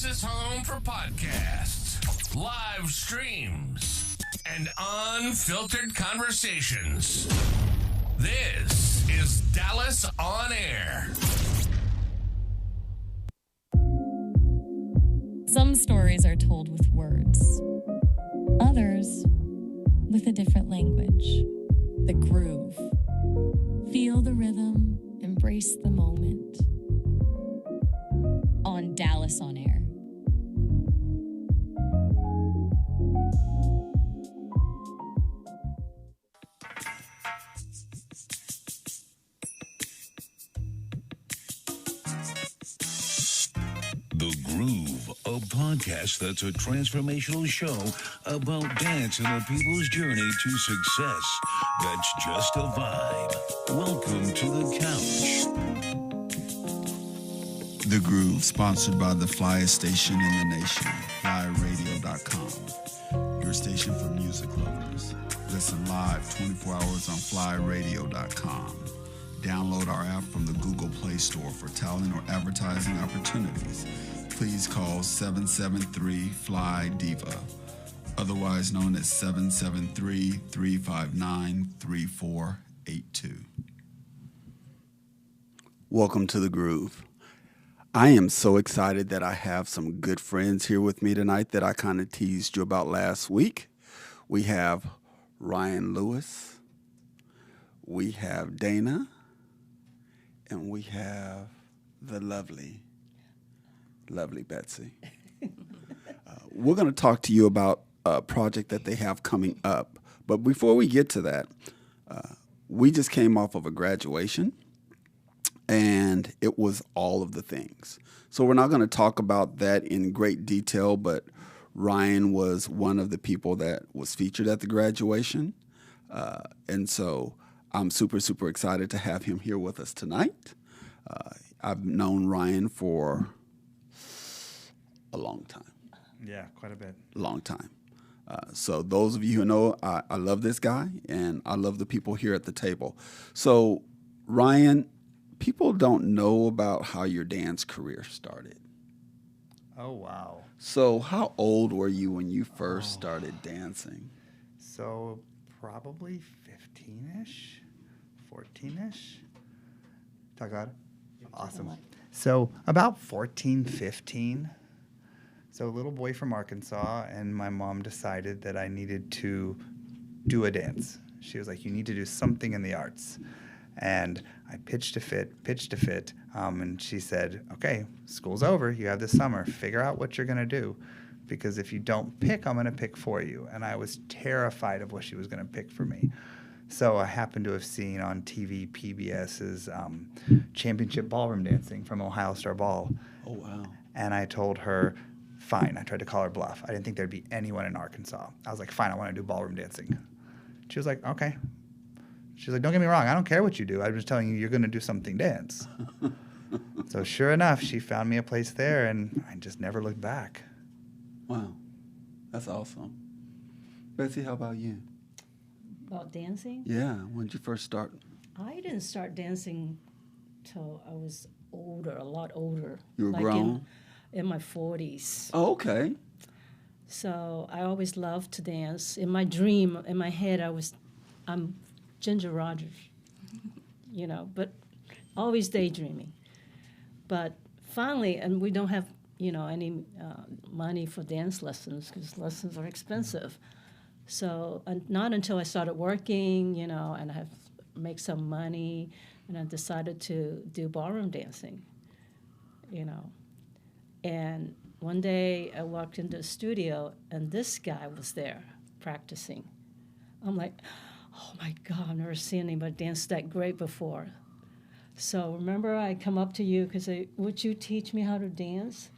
is home for podcasts, live streams, and unfiltered conversations. This is Dallas On Air. Some stories are told with words, others with a different language. The groove. Feel the rhythm, embrace the moment. On Dallas On Air. The Groove, a podcast that's a transformational show about dance and a people's journey to success. That's just a vibe. Welcome to the couch. The Groove, sponsored by the flyest station in the nation, flyradio.com. Your station for music lovers. Listen live 24 hours on flyradio.com. Download our app from the Google Play Store for talent or advertising opportunities. Please call 773-FLY-DIVA, otherwise known as 773-359-3482. Welcome to The Groove. I am so excited that I have some good friends here with me tonight that I kind of teased you about last week. We have Ryan Lewis, we have Dana, and we have the lovely Betsy. We're going to talk to you about a project that they have coming up. But before we get to that, we just came off of a graduation, and it was all of the things. So we're not going to talk about that in great detail, but Ryan was one of the people that was featured at the graduation. And so I'm super, super excited to have him here with us tonight. I've known Ryan for a long time. Yeah, quite a bit. Long time. So those of you who know, I love this guy, and I love the people here at the table. So, Ryan, people don't know about how your dance career started. Oh, wow. So how old were you when you first started dancing? So probably 15-ish, 14-ish. Talk about it? Awesome. So about 14, 15. So a little boy from Arkansas, and my mom decided that I needed to do a dance. She was like, you need to do something in the arts. And I pitched a fit, and she said, okay, school's over. You have this summer. Figure out what you're going to do, because if you don't pick, I'm going to pick for you. And I was terrified of what she was going to pick for me. So I happened to have seen on TV PBS's championship ballroom dancing from Ohio Star Ball. Oh, wow. And I told her, fine. I tried to call her bluff. I didn't think there'd be anyone in Arkansas. I was like, fine, I want to do ballroom dancing. She was like, okay. She's like, don't get me wrong. I don't care what you do. I'm just telling you, you're going to do something dance. So sure enough, she found me a place there, and I just never looked back. Wow. That's awesome. Betsy, how about you? About dancing? Yeah. When did you first start? I didn't start dancing till I was older, a lot older. You were grown? In my 40s. Oh, okay. So I always loved to dance. In my dream, in my head, I'm Ginger Rogers, but always daydreaming. But finally, and we don't have, any money for dance lessons because lessons are expensive. So not until I started working, and I have make some money, and I decided to do ballroom dancing, And one day I walked into the studio, and this guy was there practicing. I'm like, oh my God, I've never seen anybody dance that great before. So remember, I come up to you because would you teach me how to dance?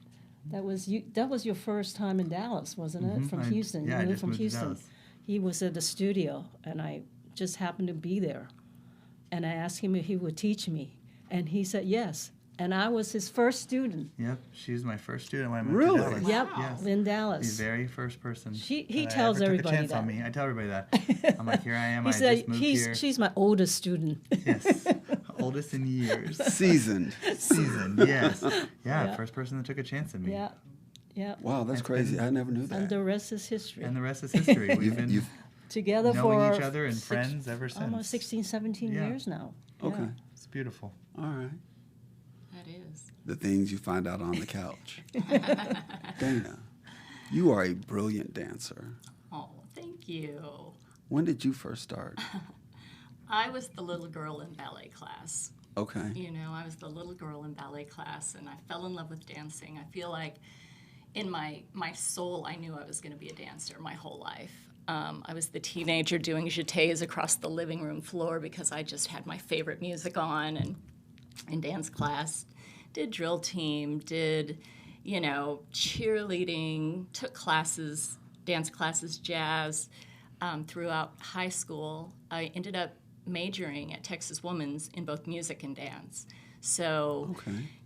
That was you. That was your first time in Dallas, wasn't it? From Houston. Yeah, I just from moved Houston. to Dallas. He was at the studio, and I just happened to be there. And I asked him if he would teach me, and he said yes. And I was his first student. Yep, she was my first student when I moved Really? to Dallas. Yep, Yes. in Dallas. The very first person. He that tells ever everybody took a chance that. on me. I tell everybody that. I'm like, here I am. He I said just moved here. she's my oldest student. Yes, oldest in years. Seasoned. Seasoned. Yes. Yeah. First person that took a chance on me. Yeah. Yeah. Wow, that's crazy. I never knew that. And the rest is history. And the rest is history. We've been Together knowing for each other and friends ever since. almost 16, 17 Yeah. years now. Okay. Yeah. It's beautiful. All right. That is. The things you find out on the couch. Dana, you are a brilliant dancer. Oh, thank you. When did you first start? I was the little girl in ballet class. Okay. You know, I was the little girl in ballet class, and I fell in love with dancing. I feel like in my soul, I knew I was going to be a dancer my whole life. I was the teenager doing jetés across the living room floor because I just had my favorite music on, and in dance class, did drill team, did, you know, cheerleading, took classes, dance classes, jazz, throughout high school. I ended up majoring at Texas Woman's in both music and dance. So,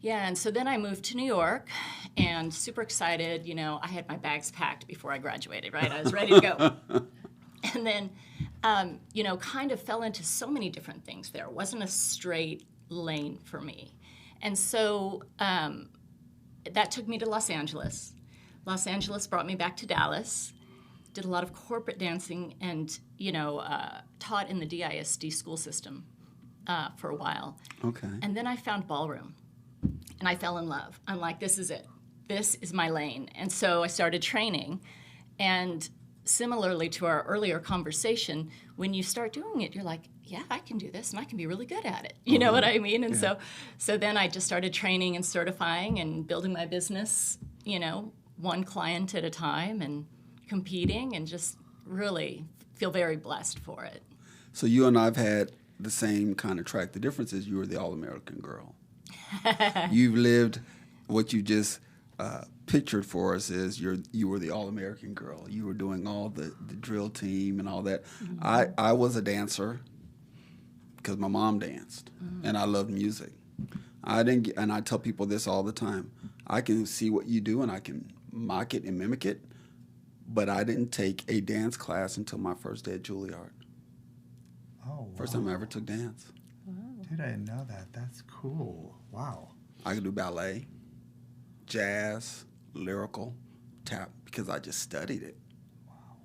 yeah, and so then I moved to New York and super excited. You know, I had my bags packed before I graduated, right? I was ready to go. And then, you know, kind of fell into so many different things there. It wasn't a straight lane for me. And so that took me to Los Angeles. Los Angeles brought me back to Dallas. Did a lot of corporate dancing and, you know, taught in the DISD school system for a while. Okay. And then I found ballroom, and I fell in love. I'm like, this is it. This is my lane. And so I started training. And similarly to our earlier conversation, when you start doing it, you're like, yeah, I can do this, and I can be really good at it. You know what I mean? And so then I just started training and certifying and building my business, you know, one client at a time and competing, and just really feel very blessed for it. So you and I've had the same kind of track. The difference is you were the All-American girl. You've lived what you just pictured for us is you were the All-American girl. You were doing all the drill team and all that. Mm-hmm. I was a dancer because my mom danced, and I loved music. And I tell people this all the time. I can see what you do, and I can mock it and mimic it, but I didn't take a dance class until my first day at Juilliard. Oh, First time I ever took dance. Dude, I didn't know that. That's cool. Wow. I could do ballet, jazz, lyrical, tap, because I just studied it. Wow.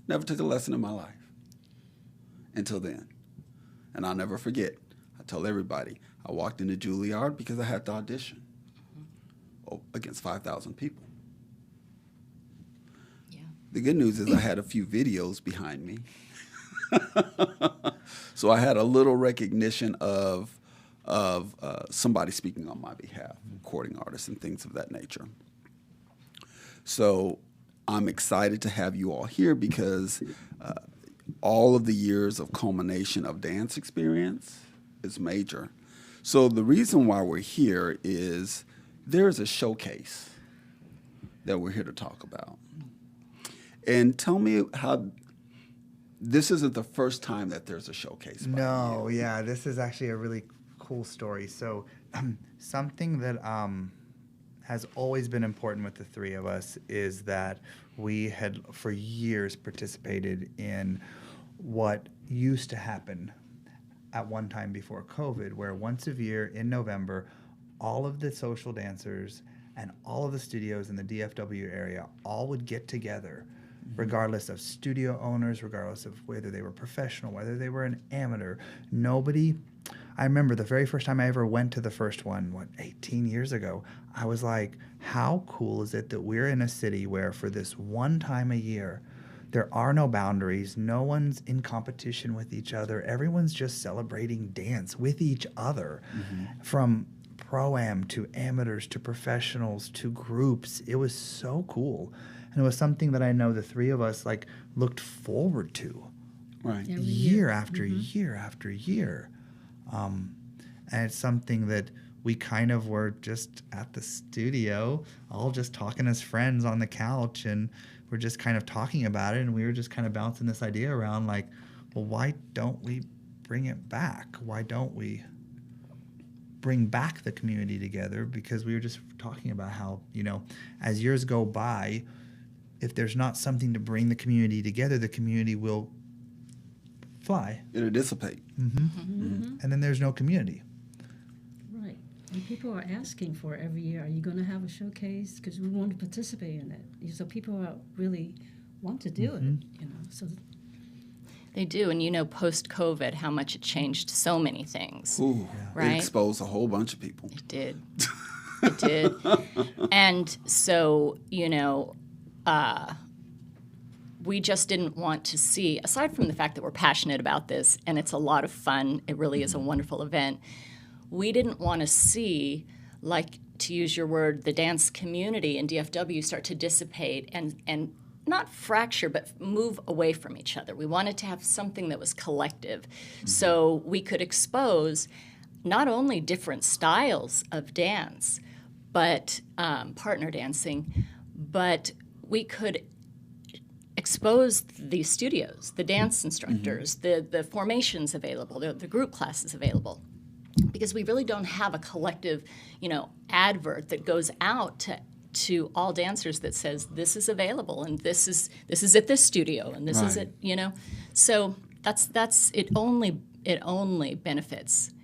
Never took a lesson in my life until then. And I'll never forget, I tell everybody, I walked into Juilliard because I had to audition against 5,000 people. Yeah. The good news is I had a few videos behind me. So I had a little recognition of somebody speaking on my behalf, recording artists and things of that nature. So I'm excited to have you all here because all of the years of culmination of dance experience is major. So the reason why we're here is there's a showcase that we're here to talk about. And tell me how... This isn't the first time that there's a showcase. No, yeah, this is actually a really cool story. So something that has always been important with the three of us is that we had for years participated in what used to happen at one time before COVID, where once a year in November, all of the social dancers and all of the studios in the DFW area all would get together, regardless of studio owners, regardless of whether they were professional, whether they were an amateur. I remember the very first time I ever went to the first one, 18 years ago, I was like, how cool is it that we're in a city where for this one time a year, there are no boundaries, no one's in competition with each other, everyone's just celebrating dance with each other, from pro-am to amateurs to professionals to groups. It was so cool. And it was something that I know the three of us looked forward to, right, year after year after year. And it's something that we kind of were just at the studio, all just talking as friends on the couch, and we're just kind of talking about it, and we were just kind of bouncing this idea around well, why don't we bring it back? Why don't we bring back the community together? Because we were just talking about how, as years go by, if there's not something to bring the community together, the community will fly. It'll dissipate. And then there's no community. Right. And people are asking for it every year. Are you going to have a showcase? Because we want to participate in it. So people are really want to do it. So They do, and post-COVID, how much it changed so many things. Ooh, right? It exposed a whole bunch of people. It did. It did. And so, we just didn't want to see, aside from the fact that we're passionate about this and it's a lot of fun, it really is a wonderful event, we didn't want to see, like, to use your word, the dance community in DFW start to dissipate and not fracture, but move away from each other. We wanted to have something that was collective so we could expose not only different styles of dance, but partner dancing, but we could expose the studios, the dance instructors, the formations available, the group classes available, because we really don't have a collective, advert that goes out to all dancers that says this is available and this is at this studio and this is at So that's it. Only benefits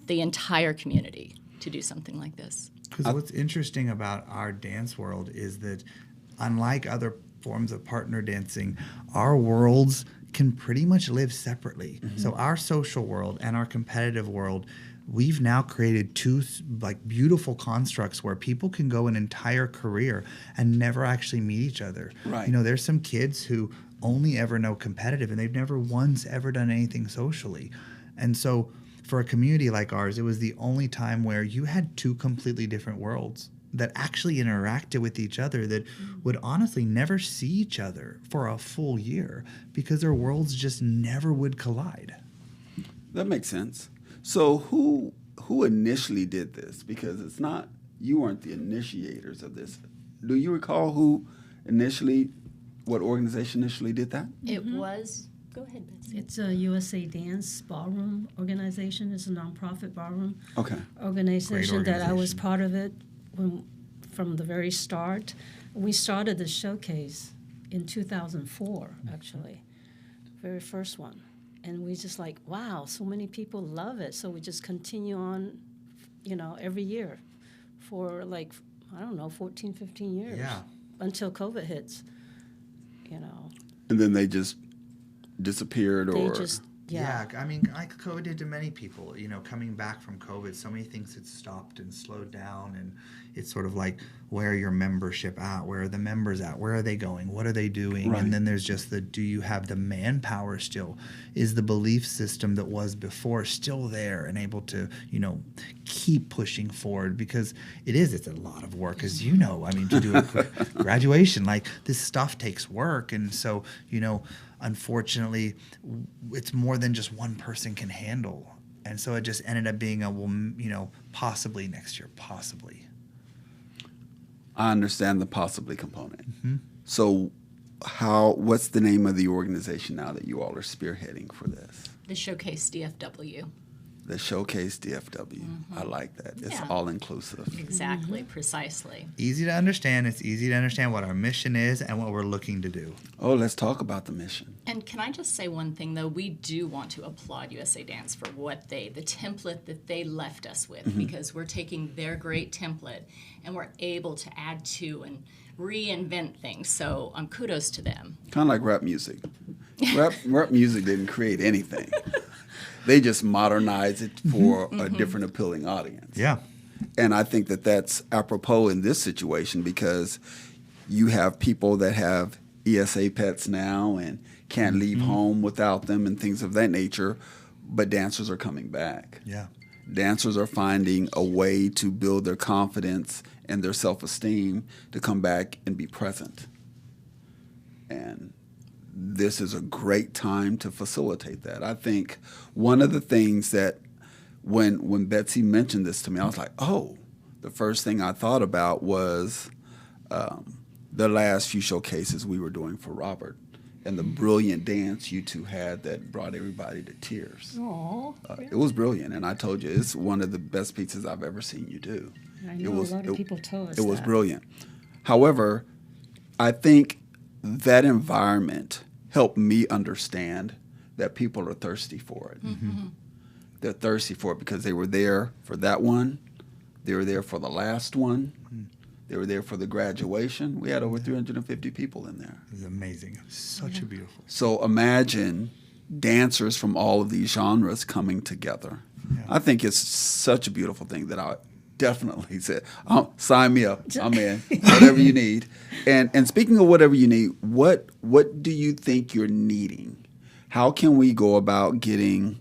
the entire community to do something like this. Because what's interesting about our dance world is that, unlike other forms of partner dancing, our worlds can pretty much live separately. So our social world and our competitive world, we've now created two beautiful constructs where people can go an entire career and never actually meet each other. Right. There's some kids who only ever know competitive and they've never once ever done anything socially. And so for a community like ours, it was the only time where you had two completely different worlds that actually interacted with each other that would honestly never see each other for a full year because their worlds just never would collide. That makes sense. So who initially did this? Because it's not, you weren't the initiators of this. Do you recall what organization initially did that? It was, go ahead, Betsy. it's a USA Dance Ballroom organization. It's a nonprofit ballroom Great organization that I was organization. part of it from the very start. We started the showcase in 2004, actually, very first one. And we just like, wow, so many people love it. So we just continue on, every year for 14, 15 years. Yeah. Until COVID hits, And then they just disappeared They or... just, Yeah, I mean, like COVID did to many people. Coming back from COVID, so many things had stopped and slowed down, and it's sort of like, where are your membership at? Where are the members at? Where are they going? What are they doing? Right. And then there's just do you have the manpower still? Is the belief system that was before still there and able to, keep pushing forward? Because it's a lot of work, as you know. I mean, to do a graduation, this stuff takes work, and so, unfortunately, it's more than just one person can handle. And so it just ended up being possibly next year, possibly. I understand the possibly component. So what's the name of the organization now that you all are spearheading for this? The Showcase DFW. The Showcase DFW. I like that. It's Yeah. all inclusive. Exactly, precisely. Easy to understand. It's easy to understand what our mission is and what we're looking to do. Oh, let's talk about the mission. And can I just say one thing, though? We do want to applaud USA Dance for the template that they left us with, because we're taking their great template and we're able to add to and reinvent things. So kudos to them. Kind of like rap music. Rap music didn't create anything. They just modernized it for a different appealing audience. Yeah. And I think that that's apropos in this situation because you have people that have ESA pets now and can't leave home without them and things of that nature, but dancers are coming back. Yeah. Dancers are finding a way to build their confidence and their self-esteem to come back and be present. And this is a great time to facilitate that. I think one of the things that when Betsy mentioned this to me, I was like, oh, the first thing I thought about was the last few showcases we were doing for Robert and the brilliant dance you two had that brought everybody to tears. oh, It was brilliant, and I told you, it's one of the best pieces I've ever seen you do. I know a lot of people told us It was that. brilliant. However, I think that environment helped me understand that people are thirsty for it. They're thirsty for it because they were there for that one, They were there for the last one. They were there for the graduation. We had over 350 people in there. It was amazing. It was such a beautiful. So imagine dancers from all of these genres coming together. Yeah. I think it's such a beautiful thing that I definitely said, sign me up. I'm in. Whatever you need. And speaking of whatever you need, what do you think you're needing? How can we go about getting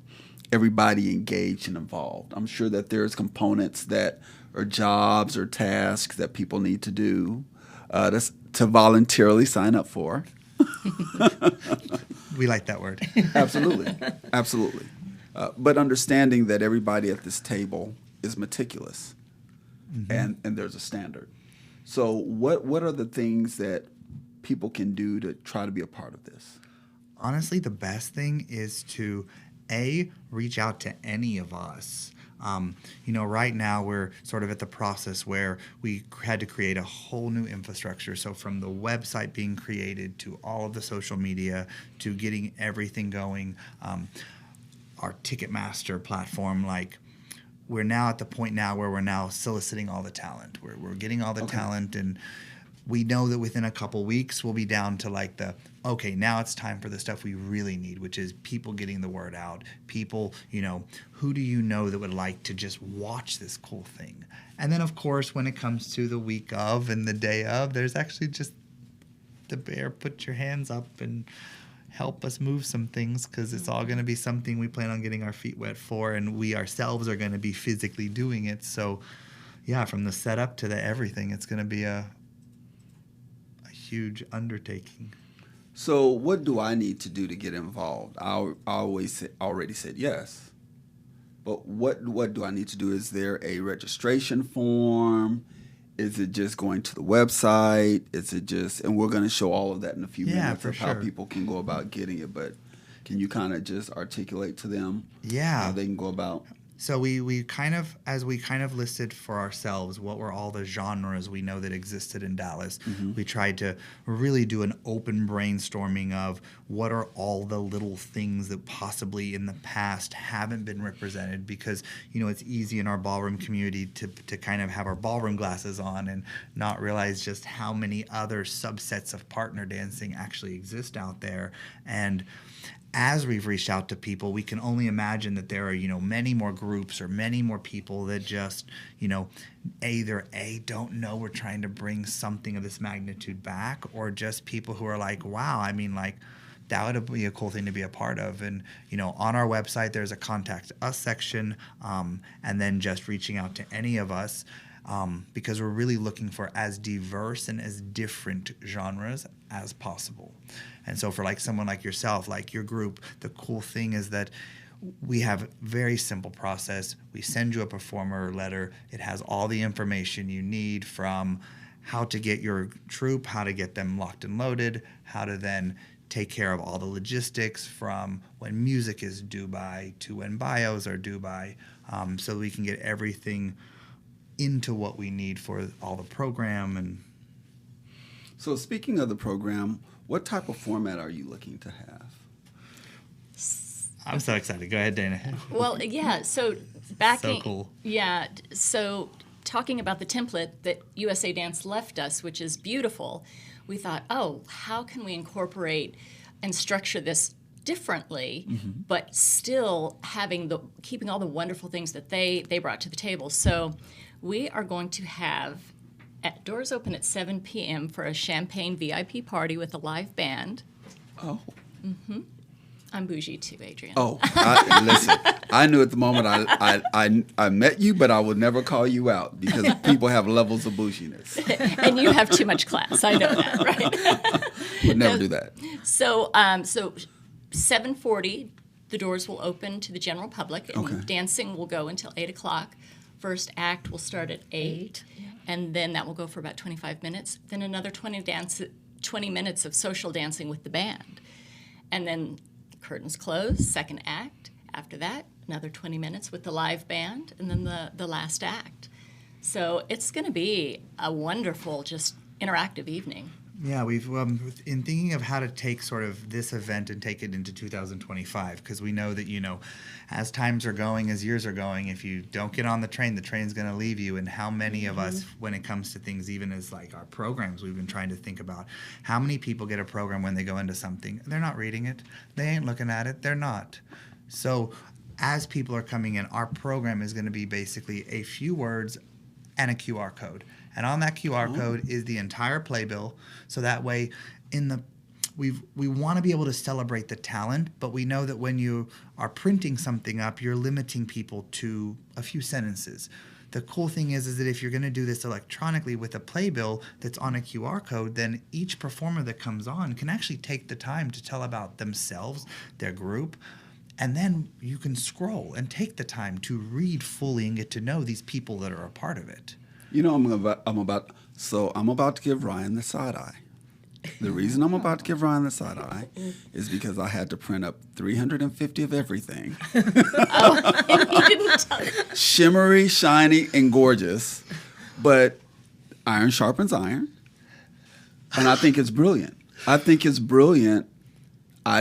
everybody engaged and involved? I'm sure that there's components that are jobs or tasks that people need to do to voluntarily sign up for. We like that word. Absolutely. Absolutely. But understanding that everybody at this table is meticulous and there's a standard. So what are the things that people can do to try to be a part of this? Honestly, the best thing is to, reach out to any of us. Right now we're sort of at the process where we had to create a whole new infrastructure. So from the website being created to all of the social media to getting everything going, our Ticketmaster platform, we're now at the point now where we're now soliciting all the talent. We're getting all the talent, and we know that within a couple weeks we'll be down to now it's time for the stuff we really need, which is people getting the word out. People, who do you know that would like to just watch this cool thing? And then, of course, when it comes to the week of and the day of, there's actually just the bear, put your hands up and help us move some things, because it's all going to be something we plan on getting our feet wet for, and we ourselves are going to be physically doing it. So, yeah, from the setup to the everything, it's going to be a huge undertaking. So what do I need to do to get involved? I already said yes. But what do I need to do? Is there a registration form? Is it just going to the website? Is it just, and we're going to show all of that in a few minutes of how people can go about getting it. But can you kind of just articulate to them how they can go about? So we kind of listed for ourselves what were all the genres we know that existed in Dallas. We tried to really do an open brainstorming of what are all the little things that possibly in the past haven't been represented, because it's easy in our ballroom community to kind of have our ballroom glasses on and not realize just how many other subsets of partner dancing actually exist out there. And as we've reached out to people, we can only imagine that there are, many more groups or many more people that just, either don't know we're trying to bring something of this magnitude back, or just people who are like, wow, that would be a cool thing to be a part of. And, on our website, there's a contact us section, and then just reaching out to any of us. Because we're really looking for as diverse and as different genres as possible. And so for someone like yourself, like your group, the cool thing is that we have a very simple process. We send you a performer letter. It has all the information you need, from how to get your troupe, how to get them locked and loaded, how to then take care of all the logistics from when music is due by to when bios are due by, so we can get everything into what we need for all the program. And so speaking of the program, what type of format are you looking to have? I'm so excited. Go ahead, Dana. Well, yeah, so backing. So cool. Yeah, so talking about the template that USA Dance left us, which is beautiful, we thought, how can we incorporate and structure this differently, but still keeping all the wonderful things that they brought to the table. So we are going to have doors open at 7 p.m. for a champagne VIP party with a live band. Oh. I'm bougie too, Adrian. Oh, listen, I knew at the moment I met you, but I would never call you out, because people have levels of bouginess. And you have too much class. I know that, right? Would never do that. So 7:40, the doors will open to the general public, and dancing will go until 8 o'clock. First act will start at 8, and then that will go for about 25 minutes. Then another 20 minutes of social dancing with the band. And then curtains close, second act. After that, another 20 minutes with the live band, and then the last act. So it's going to be a wonderful, just interactive evening. Yeah, we've in thinking of how to take sort of this event and take it into 2025, because we know that, as times are going, as years are going, if you don't get on the train's going to leave you. And how many of us, when it comes to things, even as like our programs, we've been trying to think about how many people get a program when they go into something, they're not reading it, they ain't looking at it, they're not. So as people are coming in, our program is going to be basically a few words and a QR code. And on that QR code is the entire playbill. So that way, we want to be able to celebrate the talent, but we know that when you are printing something up, you're limiting people to a few sentences. The cool thing is that if you're going to do this electronically with a playbill that's on a QR code, then each performer that comes on can actually take the time to tell about themselves, their group, and then you can scroll and take the time to read fully and get to know these people that are a part of it. I'm about to give Ryan the side eye. The reason I'm about to give Ryan the side eye is because I had to print up 350 of everything. You didn't tell me. Shimmery, shiny, and gorgeous. But iron sharpens iron. And I think it's brilliant. I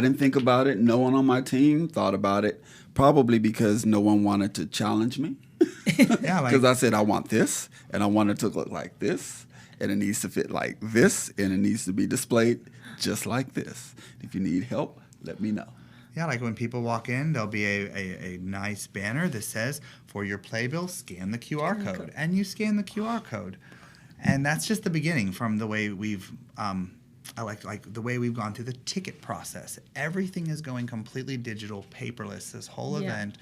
didn't think about it. No one on my team thought about it. Probably because no one wanted to challenge me. Yeah, Because I said I want this, and I want it to look like this, and it needs to fit like this, and it needs to be displayed just like this. If you need help, let me know. Yeah, like when people walk in, there'll be a nice banner that says, for your playbill, scan the QR code. And you scan the QR code. And that's just the beginning from the way we've I like the way we've gone through the ticket process. Everything is going completely digital, paperless. This whole event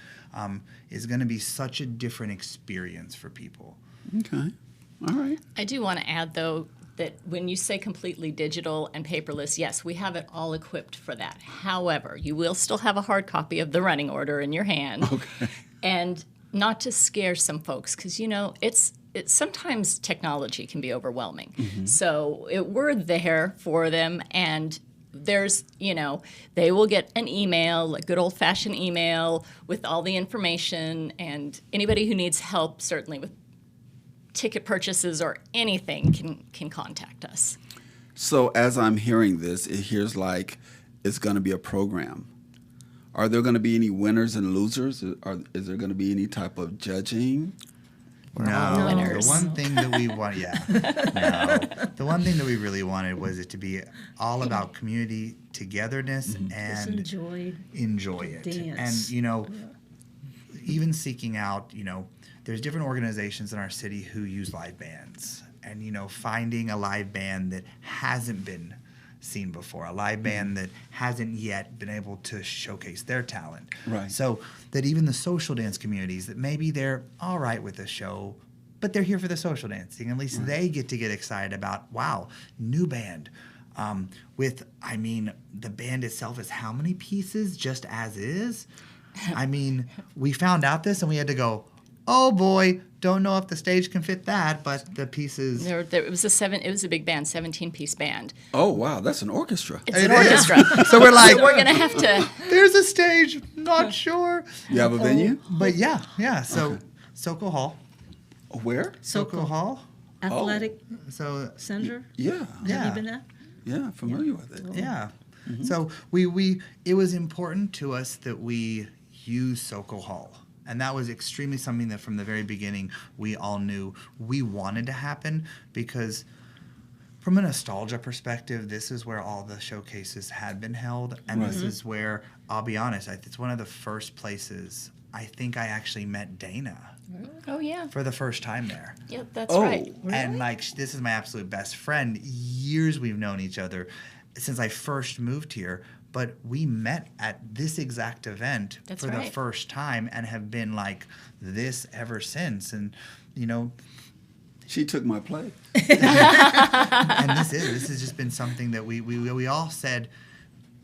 is going to be such a different experience for people. Okay. All right. I do want to add, though, that when you say completely digital and paperless, yes, we have it all equipped for that. However, you will still have a hard copy of the running order in your hand. Okay. And not to scare some folks, because, it's sometimes technology can be overwhelming. Mm-hmm. So we're there for them, and there's, they will get an email, a good old-fashioned email with all the information, and anybody who needs help, certainly with ticket purchases or anything, can contact us. So as I'm hearing this, it hears like it's going to be a program. Are there going to be any winners and losers? Is there going to be any type of judging? No, winners. The one thing that we want, the one thing that we really wanted was it to be all about community togetherness and Just enjoy it. dance. And even seeking out, there's different organizations in our city who use live bands, and finding a live band that hasn't been seen before, a live band that hasn't yet been able to showcase their talent. Right. So that even the social dance communities, that maybe they're all right with the show, but they're here for the social dancing. At least they get excited about, wow, new band. The band itself is how many pieces just as is? We found out this and we had to go, oh boy, don't know if the stage can fit that, but the pieces. It was a big band, 17-piece band. Oh, wow, that's an orchestra. It's an orchestra. So we're like, we're going to have to. there's a stage, not sure. You have a venue? But yeah. So Okay. Soko Hall. Where? Soko Hall. Athletic So Center. Yeah. Yeah. Have you been there? Yeah, familiar with it. yeah. So it was important to us that we use Soko Hall. And that was extremely something that from the very beginning we all knew we wanted to happen, because from a nostalgia perspective, this is where all the showcases had been held. And this is where, I'll be honest, it's one of the first places I think I actually met Dana Oh, yeah. for the first time there. Yep, that's Oh. right. And this is my absolute best friend. Years we've known each other since I first moved here. But we met at this exact event That's for the right. first time and have been like this ever since. And, She took my place. and this has just been something that we all said,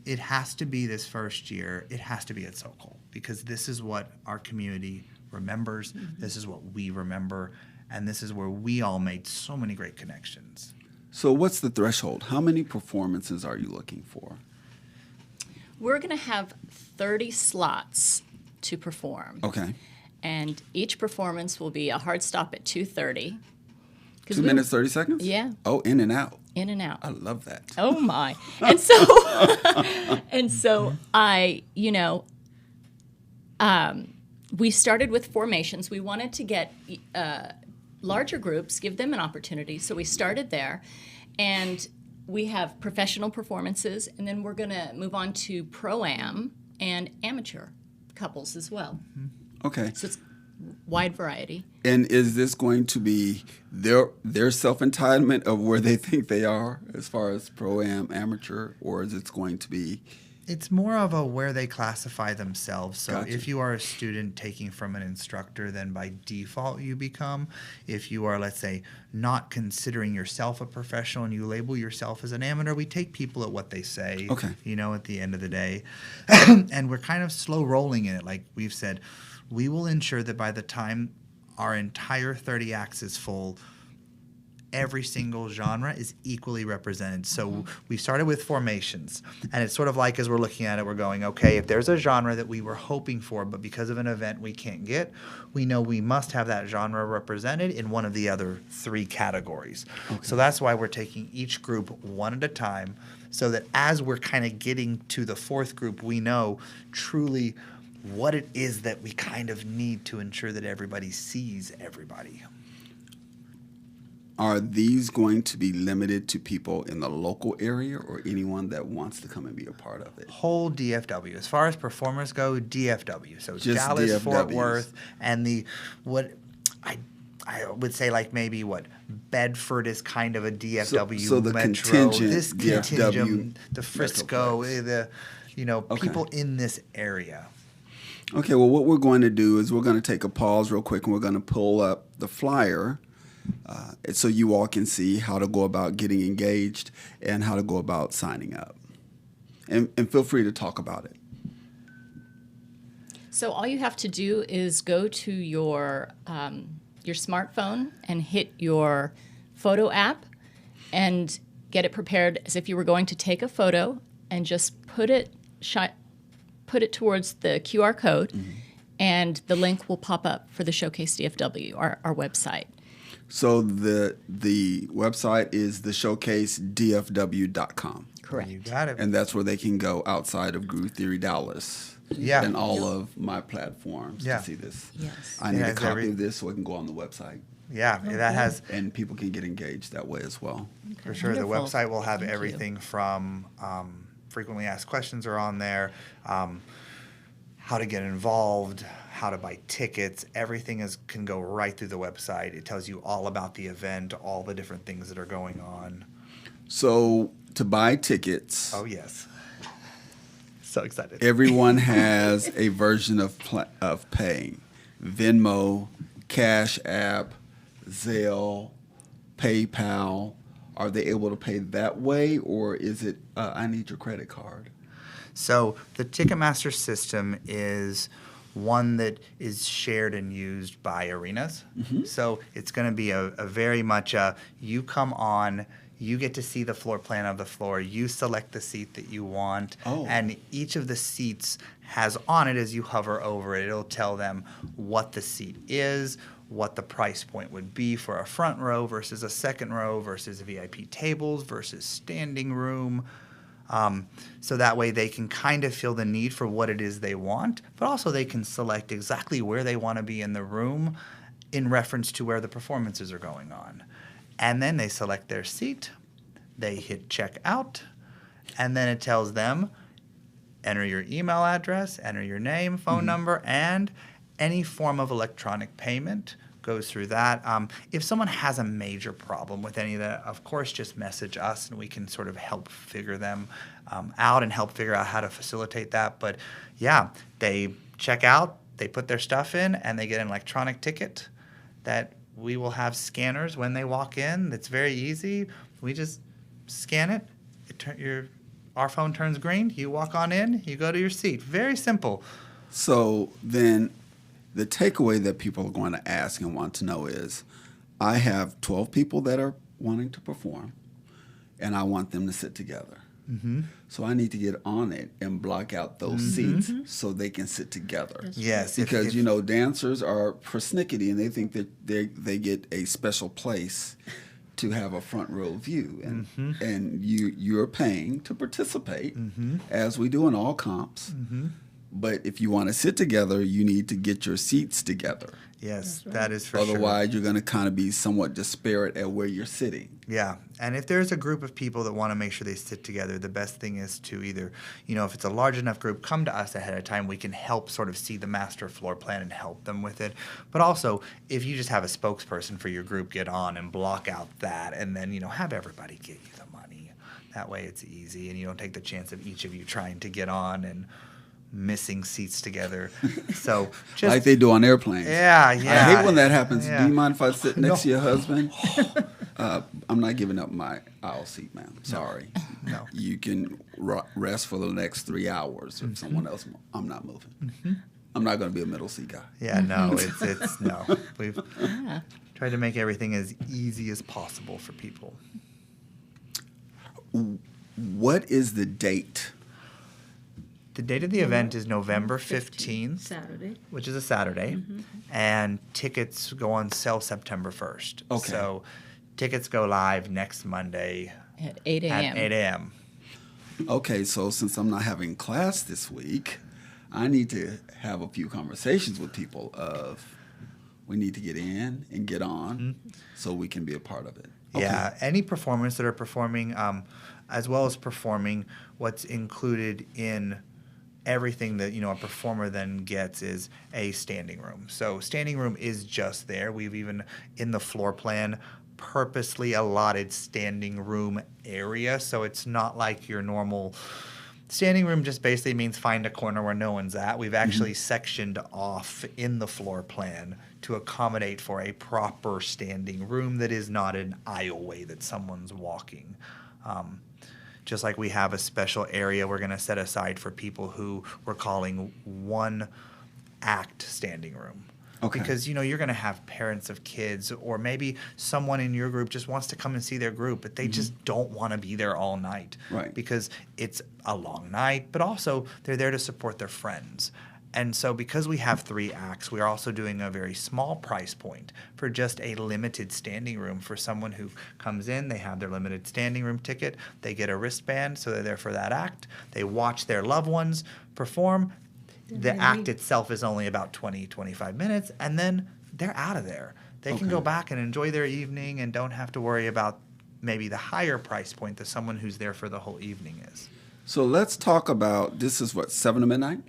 it has to be this first year. It has to be at Sokol, because this is what our community remembers. This is what we remember. And this is where we all made so many great connections. So what's the threshold? How many performances are you looking for? We're going to have 30 slots to perform. Okay. And each performance will be a hard stop at 2:30. 2 minutes, 30 seconds? Yeah. Oh, in and out. In and out. I love that. Oh my. And so I, we started with formations. We wanted to get larger groups, give them an opportunity. So we started there, and we have professional performances, and then we're going to move on to pro-am and amateur couples as well. Okay. So it's wide variety. And is this going to be their self-entitlement of where they think they are as far as pro-am, amateur, or is it going to be... It's more of a where they classify themselves. So Gotcha. if you are a student taking from an instructor, then by default you become. If you are, let's say, not considering yourself a professional and you label yourself as an amateur, we take people at what they say, Okay. at the end of the day. And we're kind of slow rolling in it. Like we've said, we will ensure that by the time our entire 30 acts is full, every single genre is equally represented. So we started with formations, and it's sort of like as we're looking at it, we're going, okay, if there's a genre that we were hoping for, but because of an event we can't get, we know we must have that genre represented in one of the other 3 categories. Okay. So that's why we're taking each group one at a time, so that as we're kind of getting to the 4th group, we know truly what it is that we kind of need to ensure that everybody sees everybody. Are these going to be limited to people in the local area or anyone that wants to come and be a part of it? Whole DFW. As far as performers go, DFW. So Just Dallas, DFWs. Fort Worth, and I would say like maybe Bedford is kind of a DFW So the metro. contingent This DFW contingent, the Frisco, metroplex. Okay. people in this area. Okay, well, what we're going to do is we're going to take a pause real quick, and we're going to pull up the flyer so you all can see how to go about getting engaged and how to go about signing up. And feel free to talk about it. So all you have to do is go to your smartphone and hit your photo app and get it prepared as if you were going to take a photo, and just put it towards the QR code, and the link will pop up for the Showcase DFW, our website. So the website is theshowcasedfw.com. Correct. You got it. And that's where they can go outside of Groove Theory Dallas. Yeah. And all of my platforms Yeah. to see this. Yes. I need It a has copy of this so I can go on the website. Yeah, that has And people can get engaged that way as well. for sure. The Wonderful. website will have Thank you. everything from frequently asked questions are on there, how to get involved, how to buy tickets. Everything can go right through the website. It tells you all about the event, all the different things that are going on. So to buy tickets, Oh yes, so excited. everyone has a version of paying. Venmo, Cash App, Zelle, PayPal. Are they able to pay that way, or is it I need your credit card? So the Ticketmaster system is one that is shared and used by arenas. So it's going to be a very much you come on, you get to see the floor plan of the floor, you select the seat that you want, and each of the seats has on it, as you hover over it, it'll tell them what the seat is, what the price point would be for a front row versus a second row versus VIP tables versus standing room. So that way they can kind of feel the need for what it is they want, but also they can select exactly where they want to be in the room in reference to where the performances are going on. And then they select their seat, they hit check out, and then it tells them, enter your email address, enter your name, phone number, and any form of electronic payment goes through that. If someone has a major problem with any of that, of course, just message us and we can sort of help figure them out and help figure out how to facilitate that. But yeah, they check out, they put their stuff in, and they get an electronic ticket that we will have scanners when they walk in. It's very easy. We just scan it. Our phone turns green. You walk on in. You go to your seat. Very simple. So then the takeaway that people are going to ask and want to know is, I have 12 people that are wanting to perform, and I want them to sit together. So I need to get on it and block out those seats so they can sit together. Yes, Because, you know, dancers are persnickety and they think that they get a special place to have a front row view. And you're paying to participate, as we do in all comps. But if you want to sit together, you need to get your seats together. Yes, that is for sure. Otherwise, you're going to kind of be somewhat disparate at where you're sitting. Yeah, and if there's a group of people that want to make sure they sit together, the best thing is to either, you know, if it's a large enough group, come to us ahead of time. We can help sort of see the master floor plan and help them with it. But also, if you just have a spokesperson for your group, get on and block out that, and then, you know, have everybody get you the money. That way it's easy, and you don't take the chance of each of you trying to get on and missing seats together. So just Like they do on airplanes. yeah. I hate when that happens. Yeah. Do you mind if I sit next to your husband? I'm not giving up my aisle seat, ma'am. Sorry. No. You can rest for the next 3 hours if someone else. I'm not moving. I'm not going to be a middle seat guy. Yeah, no, it's no. We've tried to make everything as easy as possible for people. What is the date? The date of the event is November 15th, Saturday. which is a Saturday, and tickets go on sale September 1st. Okay. So tickets go live next Monday At 8 at a.m. 8 a.m. Okay, so since I'm not having class this week, I need to have a few conversations with people of we need to get in and get on so we can be a part of it. Okay. Yeah, any performers that are performing, as well as performing, what's included in everything that, you know, a performer then gets is a standing room. So standing room is just there. We've even, in the floor plan, purposely allotted standing room area. So it's not like your normal standing room just basically means find a corner where no one's at. We've actually sectioned off in the floor plan to accommodate for a proper standing room that is not an aisleway that someone's walking. Just like we have a special area we're going to set aside for people who we're calling one act standing room. Okay. Because, you know, you're going to have parents of kids, or maybe someone in your group just wants to come and see their group, but they just don't want to be there all night. Right. Because it's a long night, but also they're there to support their friends. And so because we have 3 acts, we are also doing a very small price point for just a limited standing room for someone who comes in. They have their limited standing room ticket. They get a wristband, so they're there for that act. They watch their loved ones perform. The act itself is only about 20, 25 minutes, and then they're out of there. They can go back and enjoy their evening and don't have to worry about maybe the higher price point that someone who's there for the whole evening is. So let's talk about, this is what, 7 to midnight?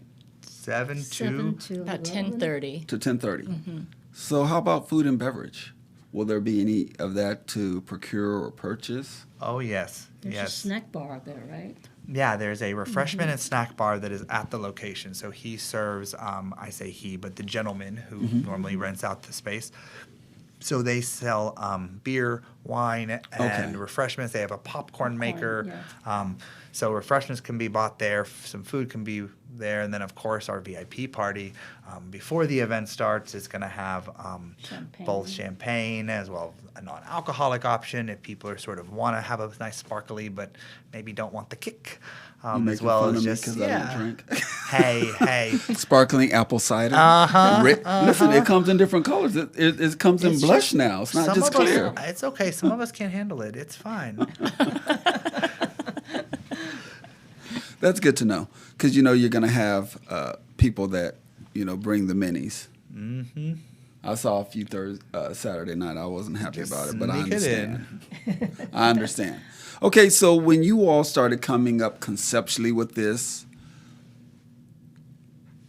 7 7 to... to About 11. 10:30. To 10:30. So how about food and beverage? Will there be any of that to procure or purchase? Oh, yes. There's yes. a snack bar there, right? Yeah, there's a refreshment and snack bar that is at the location. So he serves, I say he, but the gentleman who normally rents out the space. So they sell beer, wine, and refreshments. They have a popcorn maker. So refreshments can be bought there. Some food can be there. And then, of course, our VIP party before the event starts is going to have both champagne as well as a non-alcoholic option if people are sort of want to have a nice sparkly but maybe don't want the kick. As well as just, I don't drink. hey. Sparkling apple cider. Listen, it comes in different colors. It comes in blush now. It's not just clear. It's okay. Some of us can't handle it. It's fine. That's good to know, because you know you're going to have people that bring the minis. Mm-hmm. I saw a few Saturday night. I wasn't happy about it, but I understand. I understand. Okay, so when you all started coming up conceptually with this,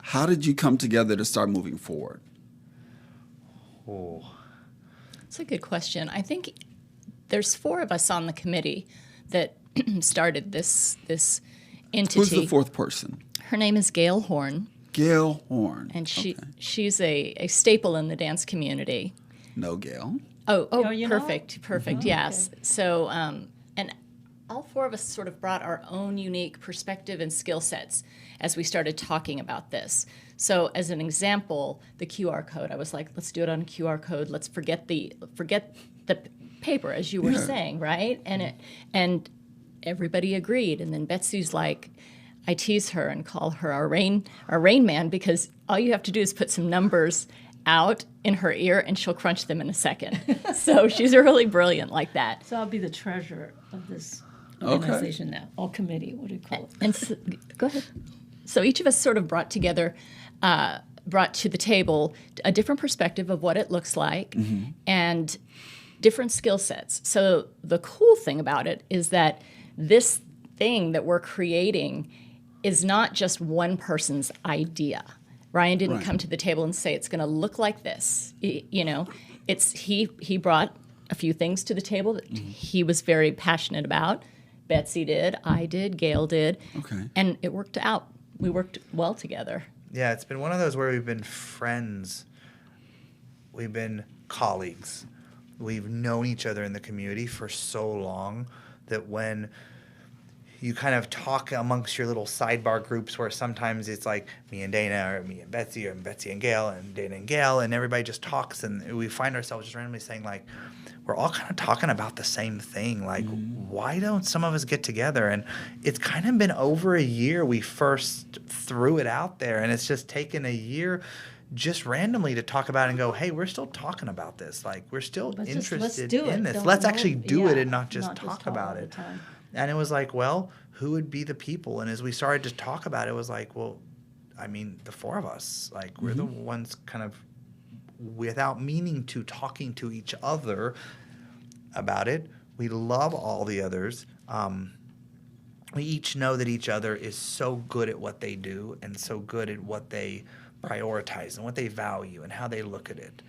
how did you come together to start moving forward? Oh. That's a good question. I think there's 4 of us on the committee that started this entity. Who's the 4th person? Her name is Gail Horn. Gail Horn. And she's a staple in the dance community. No, Gail. Oh, you perfect, know? perfect, yes. Okay. So, and all 4 of us sort of brought our own unique perspective and skill sets as we started talking about this. So, as an example, the QR code, I was like, let's do it on a QR code. Let's forget the paper, as you were saying, right? And everybody agreed. And then Betsy's like, I tease her and call her our rain man, because all you have to do is put some numbers out in her ear and she'll crunch them in a second. So she's really brilliant like that. So I'll be the treasurer of this organization now, or committee, what do you call it? And so, go ahead. So each of us sort of brought to the table a different perspective of what it looks like and different skill sets. So the cool thing about it is that this thing that we're creating is not just one person's idea. Ryan didn't come to the table and say it's going to look like this. He brought a few things to the table that he was very passionate about. Betsy did, I did, Gail did, and it worked out. We worked well together. Yeah, it's been one of those where we've been friends, we've been colleagues, we've known each other in the community for so long that when you kind of talk amongst your little sidebar groups where sometimes it's like me and Dana or me and Betsy and Gail and Dana and Gail, and everybody just talks, and we find ourselves just randomly saying, like, we're all kind of talking about the same thing. Like, why don't some of us get together? And it's kind of been over a year we first threw it out there, and it's just taken a year just randomly to talk about it and go, hey, we're still talking about this. Like, we're still interested in this. Let's actually do it and not just talk about it. And it was like, well, who would be the people? And as we started to talk about it, it was like, well, I mean, the four of us. Like, we're the ones kind of, without meaning to, talking to each other about it. We love all the others. We each know that each other is so good at what they do and so good at what they prioritize and what they value and how they look at it.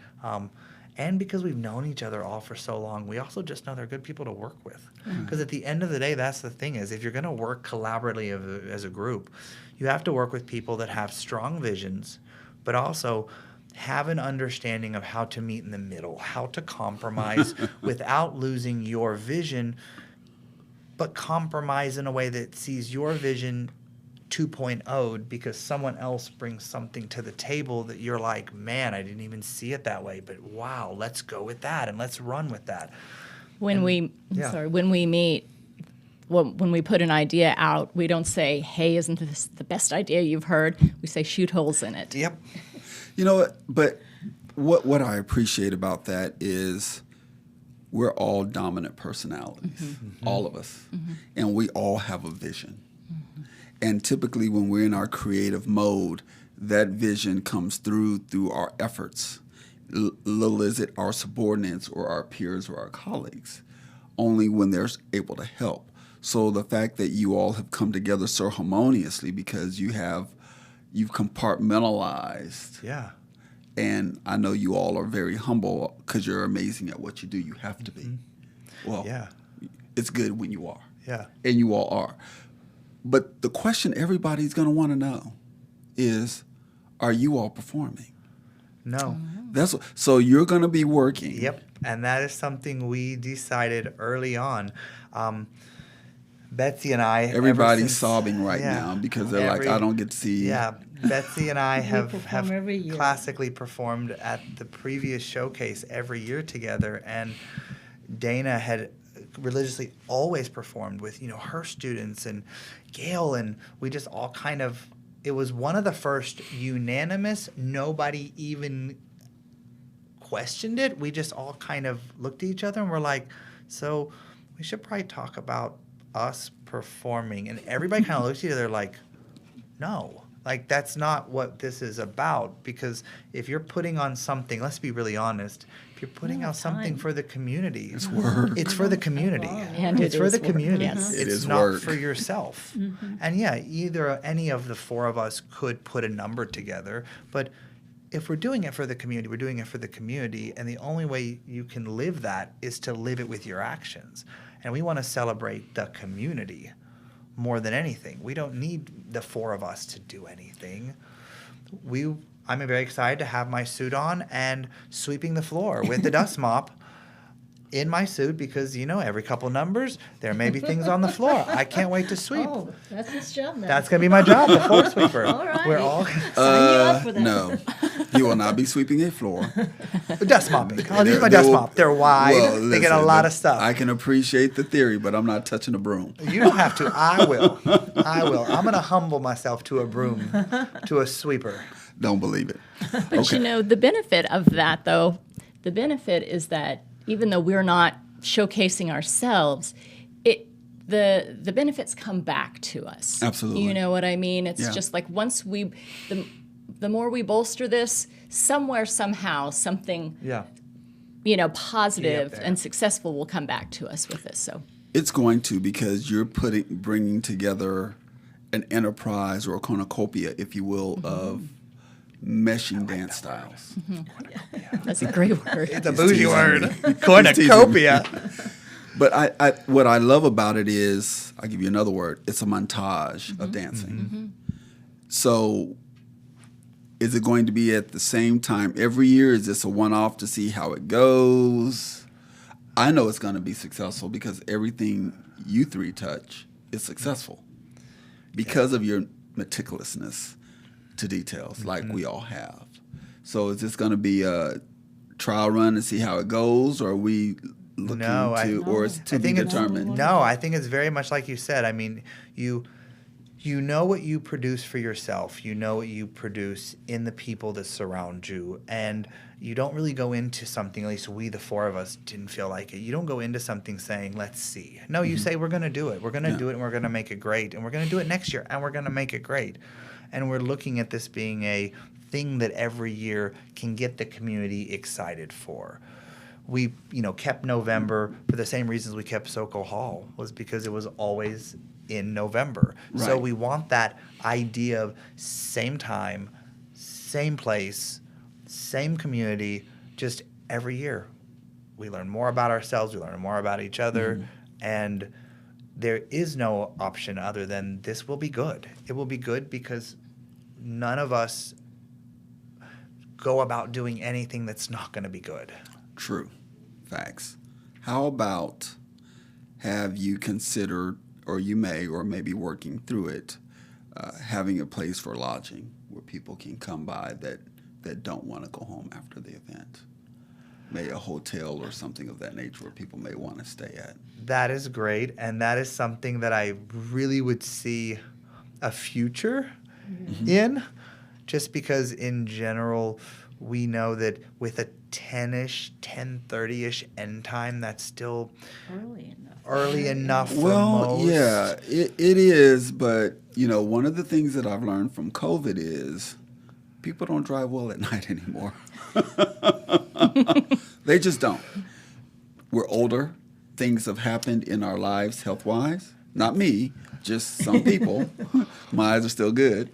And because we've known each other all for so long, we also just know they're good people to work with. Because at the end of the day, that's the thing, is if you're going to work collaboratively as a group, you have to work with people that have strong visions, but also have an understanding of how to meet in the middle, how to compromise without losing your vision, but compromise in a way that sees your vision 2.0'd because someone else brings something to the table that you're like, man, I didn't even see it that way, but wow, let's go with that and let's run with that. When we meet, when we put an idea out, we don't say, hey, isn't this the best idea you've heard? We say, shoot holes in it. Yep. You know, but what I appreciate about that is we're all dominant personalities, all of us, and we all have a vision. And typically when we're in our creative mode, that vision comes through our efforts. Little is it our subordinates or our peers or our colleagues, only when they're able to help. So the fact that you all have come together so harmoniously because you've compartmentalized. Yeah. And I know you all are very humble because you're amazing at what you do. You have to be. Well, yeah. It's good when you are. Yeah. And you all are. But the question everybody's going to want to know is, are you all performing? No. So you're going to be working. Yep. And that is something we decided early on. Betsy and I. Everybody's sobbing right now because they're like, I don't get to see. Yeah. Betsy and I have every classically performed at the previous showcase every year together. And Dana had religiously always performed with, her students and Gail, and we just all kind of, it was one of the first unanimous, nobody even questioned it. We just all kind of looked at each other and we're like, so we should probably talk about us performing. And everybody kind of looked at each other like, no. Like, that's not what this is about, because if you're putting on something, let's be really honest, if you're putting out something for the community, it's work. It's for the community. And it's for the community. Yes. It's not for yourself. And yeah, either any of the four of us could put a number together, but if we're doing it for the community, we're doing it for the community, and the only way you can live that is to live it with your actions. And we want to celebrate the community more than anything. We don't need the four of us to do anything. I'm very excited to have my suit on and sweeping the floor with the dust mop in my suit because, every couple numbers, there may be things on the floor. I can't wait to sweep. Oh, that's his job now. That's going to be my job, the floor sweeper. All right. We're all... Sign you up for that. No. He will not be sweeping a floor. Dust mopping. I'll use my dust mop. They're wide. Well, they get a listen, lot of stuff. I can appreciate the theory, but I'm not touching a broom. You don't have to. I will. I'm going to humble myself to a broom, to a sweeper. Don't believe it. But you know, the benefit of that, though, the benefit is that even though we're not showcasing ourselves, the benefits come back to us. Absolutely. You know what I mean? It's just like once the more we bolster this, somewhere, somehow, something, positive and successful will come back to us with this. So it's going to, because you're bringing together an enterprise or a cornucopia, if you will, of meshing dance styles. that's a great word. It's a bougie word. Cornucopia. Cornucopia. But I what I love about it is, I'll give you another word, it's a montage of dancing. So is it going to be at the same time every year? Is this a one-off to see how it goes? I know it's going to be successful because everything you three touch is successful because of your meticulousness to details like we all have. So is this going to be a trial run to see how it goes, or are we looking or it's to be determined? No, I think it's very much like you said. I mean, you know what you produce for yourself. You know what you produce in the people that surround you. And you don't really go into something, at least we, the four of us, didn't feel like it. You don't go into something saying, let's see. No, you say, we're going to do it. We're going to do it, and we're going to make it great. And we're going to do it next year, and we're going to make it great. And we're looking at this being a thing that every year can get the community excited for. We, kept November for the same reasons we kept SoCo Hall, was because it was always in November. Right. So we want that idea of same time, same place, same community, just every year. We learn more about ourselves, we learn more about each other, and there is no option other than this will be good. It will be good because none of us go about doing anything that's not going to be good. True. Facts. How about, have you considered, or you may, or maybe working through it, having a place for lodging where people can come by that don't want to go home after the event? Maybe a hotel or something of that nature where people may want to stay at. That is great, and that is something that I really would see a future in, just because in general we know that with a 10-ish, 10:30-ish end time, that's still early enough for most. Yeah, it is, but one of the things that I've learned from COVID is people don't drive well at night anymore. They just don't. We're older. Things have happened in our lives health-wise. Not me, just some people. My eyes are still good.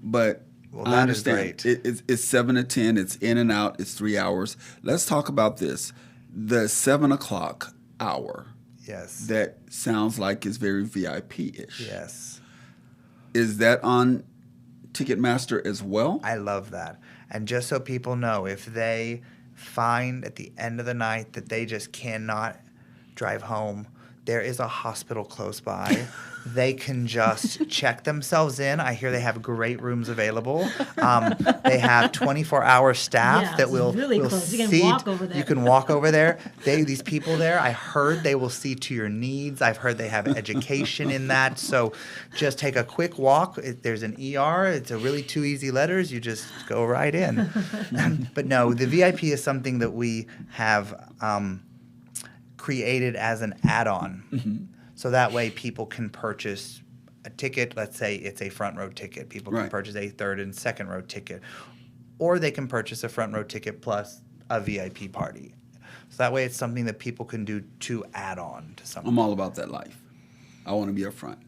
But I understand. It's 7 to 10. It's in and out. It's 3 hours. Let's talk about this. The 7 o'clock hour. Yes. That sounds like it's very VIP-ish. Yes. Is that on Ticketmaster as well? I love that. And just so people know, if they find at the end of the night that they just cannot drive home, there is a hospital close by. They can just check themselves in. I hear they have great rooms available. They have 24-hour staff that will close. You can see. walk over there. You can walk over there. These people there, I heard they will see to your needs. I've heard they have education in that. So just take a quick walk. There's an ER. It's a really 2 easy letters. You just go right in. But no, the VIP is something that we have created as an add-on. So that way people can purchase a ticket. Let's say it's a front row ticket. People can purchase a third and second row ticket. Or they can purchase a front row ticket plus a VIP party. So that way it's something that people can do to add on to something. I'm all about that life. I want to be up front.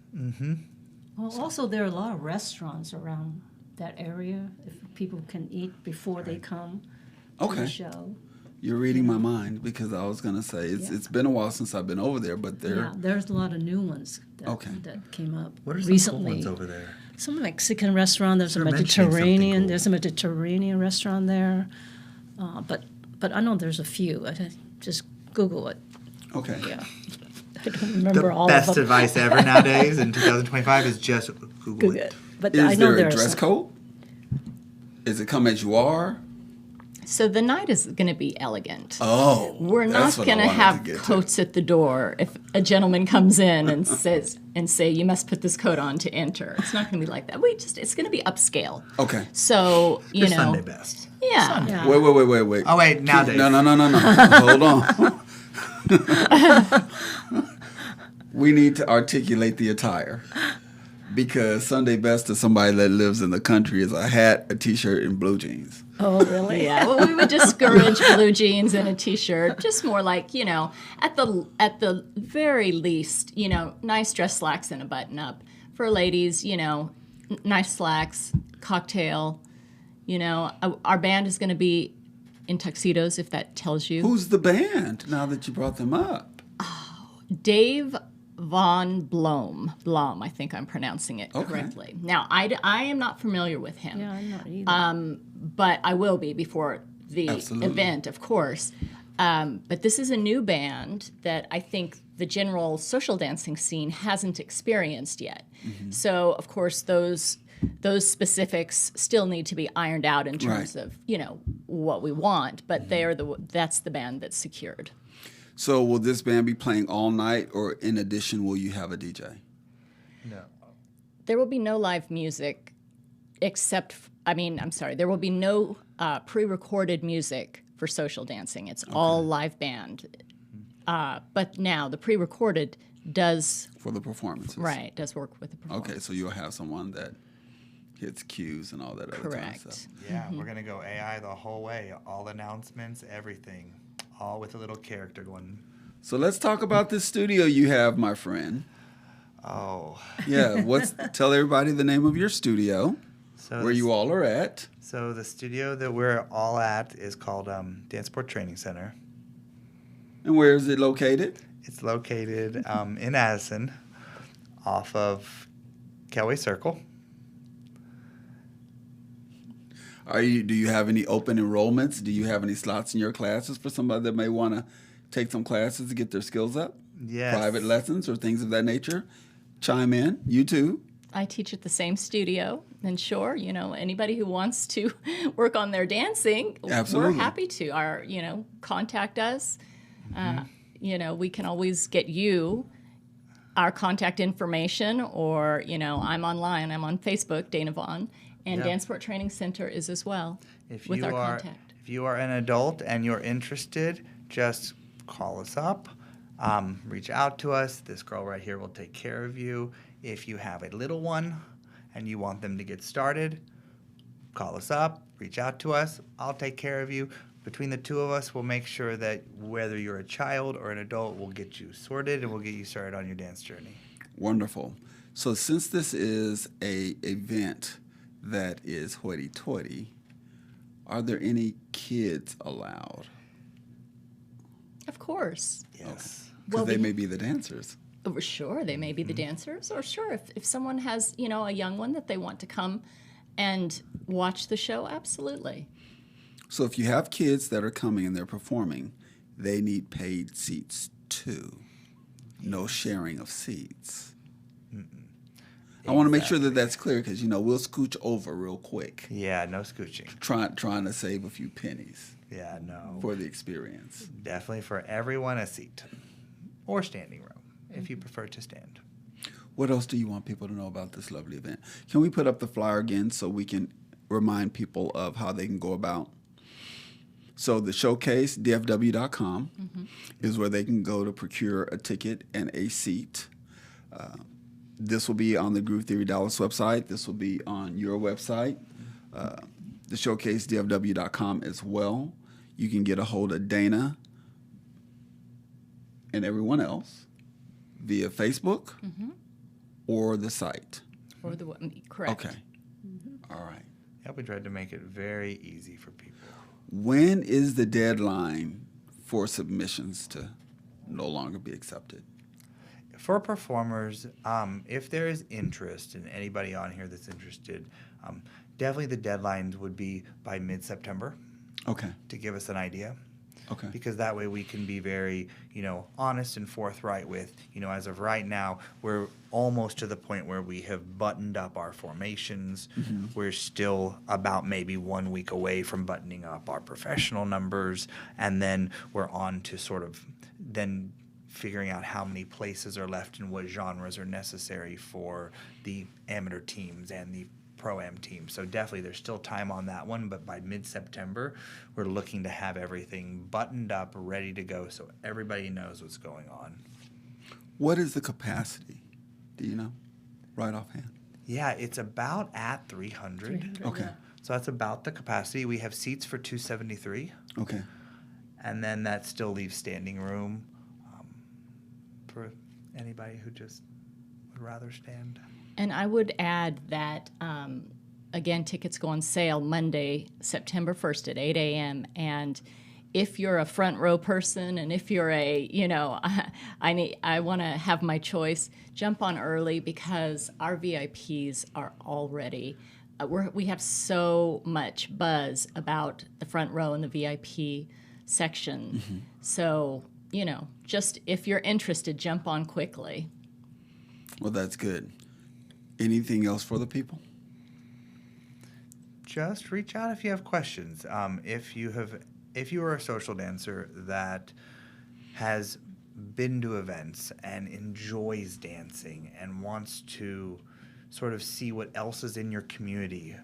Well, also there are a lot of restaurants around that area if people can eat before they come to the show. You're reading my mind, because I was going to say it's been a while since I've been over there, but there's a lot of new ones that came up What are some recently. cool ones over there? Some Mexican restaurant. There's a You're mentioning something Mediterranean. cool. There's a Mediterranean restaurant there, but I know there's a few. Just Google it. Okay. Yeah, I don't remember all Best of them. advice ever nowadays in 2025 is just Google Google it. it. But Is I know there a are dress some. code? Is it come as you are? So the night is going to be elegant. Oh, We're that's not what I going to wanted have get to. coats at the door. If a gentleman comes in and say you must put this coat on to enter, it's not going to be like that. It's going to be upscale. Okay. So you Your know, Sunday best. yeah. Yeah. Wait. Oh, wait, nowadays. No. Hold on. We need to articulate the attire. Because Sunday best to somebody that lives in the country is a hat, a T-shirt, and blue jeans. Oh, really? Yeah, well, we would discourage blue jeans and a T-shirt. Just more like, at the very least, nice dress slacks and a button-up. For ladies, nice slacks, cocktail. Our band is going to be in tuxedos, if that tells you. Who's the band, now that you brought them up? Dave Von Blom, I think I'm pronouncing it Okay. correctly. Now, I am not familiar with him. Yeah, I'm not either. But I will be before the Absolutely. event, of course. But this is a new band that I think the general social dancing scene hasn't experienced yet. Mm-hmm. So, of course, those specifics still need to be ironed out in terms Right. of what we want. But that's the band that's secured. So will this band be playing all night, or in addition, will you have a DJ? No. There will be no live music, there will be no pre-recorded music for social dancing. It's all live band. But now the pre-recorded does For the performances? does work with the performance. Okay, so you'll have someone that hits cues and all that other kind of stuff. Yeah, we're going to go AI the whole way. All announcements, everything. All with a little character going, So let's talk about this studio you have, my friend. oh. Yeah, tell everybody the name of your studio, So where this- you all are at. So the studio that we're all at is called Danceport Training Center. And where is it located? It's located in Addison, off of Kelway Circle. Do you have any open enrollments? Do you have any slots in your classes for somebody that may want to take some classes to get their skills up? Yes. Private lessons or things of that nature? Chime in. You too. I teach at the same studio, and sure, anybody who wants to work on their dancing, Absolutely. we're happy to. Contact us. We can always get you our contact information, or I'm online. I'm on Facebook, Dana Vaughn, and Yeah. Danceport Training Center is as well. If with you our are contact. if you are an adult and you're interested, just call us up, reach out to us. This girl right here will take care of you. If you have a little one and you want them to get started, call us up, reach out to us. I'll take care of you. Between the two of us, we'll make sure that whether you're a child or an adult, we'll get you sorted and we'll get you started on your dance journey. Wonderful. So since this is a event that is hoity-toity, are there any kids allowed? Of course. Yes. Because Well, they the- may be the dancers. Oh, sure, they may be the dancers, or sure, if someone has, a young one that they want to come and watch the show, absolutely. So if you have kids that are coming and they're performing, they need paid seats too. No sharing of seats. I want to make sure that that's clear because, we'll scooch over real quick, Yeah, no scooching. trying to save a few pennies Yeah, no. for the experience. Definitely for everyone a seat or standing room if you prefer to stand. What else do you want people to know about this lovely event? Can we put up the flyer again so we can remind people of how they can go about? So the showcase, dfw.com, is where they can go to procure a ticket and a seat. This will be on the Groove Theory Dallas website. This will be on your website, the showcase, dfw.com as well. You can get a hold of Dana and everyone else via Facebook or the site. Or correct. Okay. All right. Yeah, we tried to make it very easy for people. When is the deadline for submissions to no longer be accepted? For performers, if there is interest in anybody on here that's interested, definitely the deadlines would be by mid-September Okay. to give us an idea. Okay. Because that way we can be very, honest and forthright with, as of right now, we're almost to the point where we have buttoned up our formations. Mm-hmm. We're still about maybe 1 week away from buttoning up our professional numbers. And then we're on to sort of then figuring out how many places are left and what genres are necessary for the amateur teams and the Pro-Am team. So definitely there's still time on that one, but by mid-September, we're looking to have everything buttoned up, ready to go, so everybody knows what's going on. What is the capacity? Do you know? Right offhand. Yeah, it's about at 300. Okay. Yeah. So that's about the capacity. We have seats for 273, Okay. and then that still leaves standing room for anybody who just would rather stand. And I would add that, again, tickets go on sale Monday, September 1st at 8 a.m. And if you're a front row person and if you're I want to have my choice, jump on early because our VIPs are already, we have so much buzz about the front row and the VIP section. Mm-hmm. So, just if you're interested, jump on quickly. Well, that's good. Anything else for the people? Just reach out if you have questions. If you are a social dancer that has been to events and enjoys dancing and wants to sort of see what else is in your community,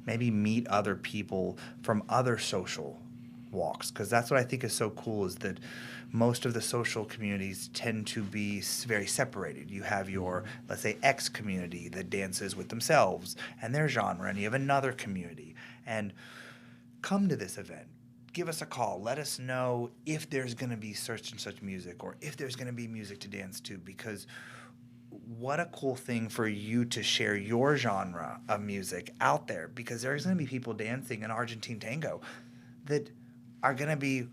maybe meet other people from other social walks, because that's what I think is so cool is that most of the social communities tend to be very separated. You have your, let's say, X community that dances with themselves and their genre, and you have another community. And come to this event. Give us a call. Let us know if there's going to be such and such music or if there's going to be music to dance to, because what a cool thing for you to share your genre of music out there, because there's going to be people dancing an Argentine tango that are going to be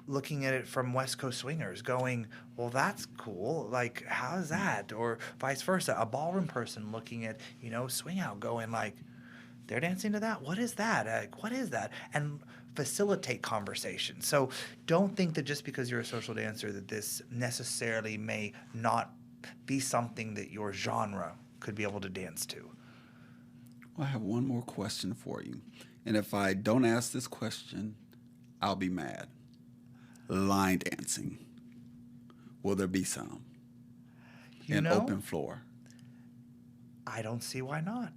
looking at it from West Coast swingers going, well, that's cool. Like, how is that? Or vice versa. A ballroom person looking at, swing out going like, they're dancing to that? What is that? Like, what is that? And facilitate conversation. So don't think that just because you're a social dancer that this necessarily may not be something that your genre could be able to dance to. Well, I have one more question for you. And if I don't ask this question, I'll be mad. Line dancing. Will there be some? In open floor? I don't see why not.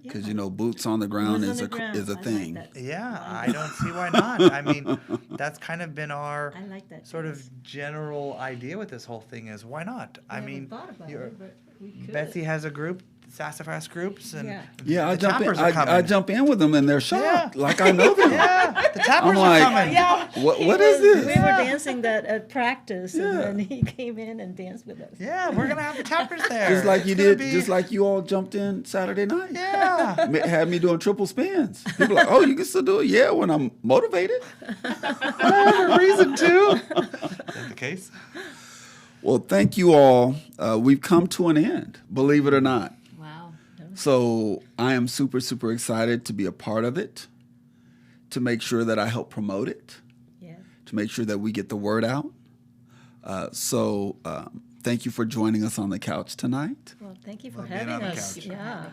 Because, boots on the ground Boots is on the ground. is a I thing. like that. Yeah, I don't see why not. I mean, that's kind of been our I like that, sort yes. of general idea with this whole thing is why not? We I haven't mean, thought about you're- it, but we could. Betsy has a group, Sassafras groups, and Yeah. Yeah, I the jump in. tappers are coming. I jump in with them, and they're shocked. Yeah. Like I know them. Yeah, the tappers I'm are like, coming. Yeah. What is this? We were dancing that at practice, and then he came in and danced with us. Yeah, we're gonna have the tappers there. Just like It's you gonna did, be- just like you all jumped in Saturday night. Yeah. Had me doing triple spins. People are like, oh, you can still do it? Yeah, when I'm motivated. I have a reason to. Is that the case? Well, thank you all. We've come to an end, believe it or not. Wow. So I am super, super excited to be a part of it, to make sure that I help promote it, Yeah. to make sure that we get the word out. So thank you for joining us on the couch tonight. Well, thank you for Love being having on the us. couch. Yeah.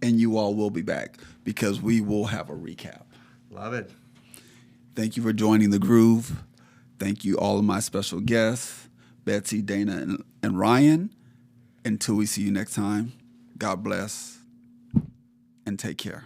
And you all will be back because we will have a recap. Love it. Thank you for joining The Groove. Thank you, all of my special guests, Betsy, Dana, and Ryan. Until we see you next time, God bless and take care.